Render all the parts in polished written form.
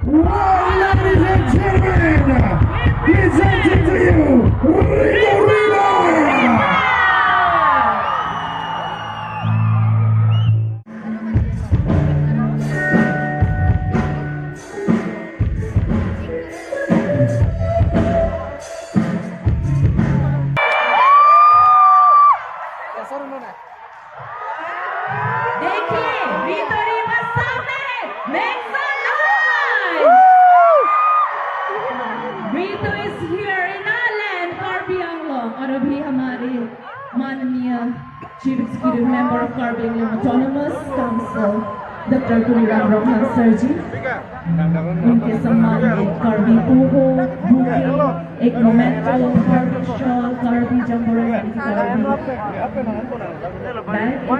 Well, ladies and gentlemen, presenting to you, Rico Riva! देखिए रीतो रीवा सामने make some noise. रीतो is here in our land, Karbi Anglong, और अभी हमारे माननीय Chief Executive Member of Karbi Anglong Autonomous Council, Dr. Kuliram Rohan Sir जी, उनके सम्मान में Karbi Puho, bouquet, एक memento, Karbi shawl, Karbi jamboree, bag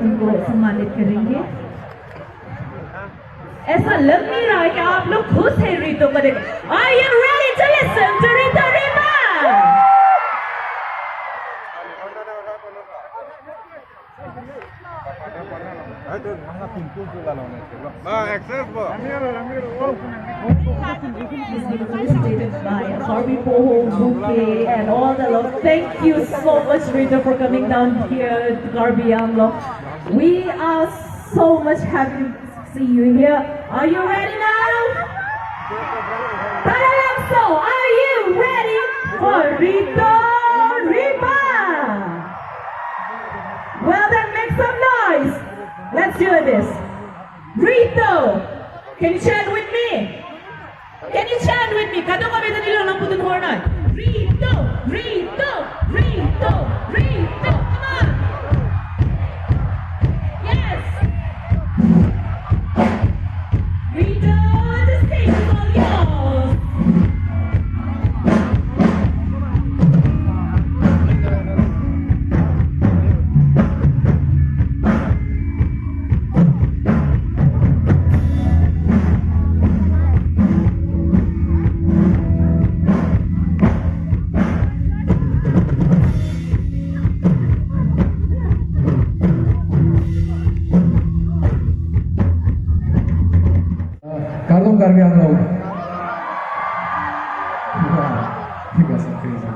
उनको सम्मानित करेंगे। ऐसा लग नहीं रहा है कि आप लोग खुश हैं रीतो को देख। Are you ready to listen to Rito Riva? Is being felicitated by Karbi Poho, Buke, and all the love. Thank you so much, Rito, for coming down here to Karbi Anglong. We are so much happy to see you here. Are you ready now? So, are you ready for Rito Riva? Well, then make some noise. Let's do this. Rito, can you chant with me? Can you chant with me? Kadang kami na nila ng putun horn. Rito, Rito, Rito, Rito. Come on. Yes. Rito, the stage is all yours. Kartong Karbi Anglong. Wow, you guys are crazy.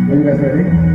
Are you guys ready?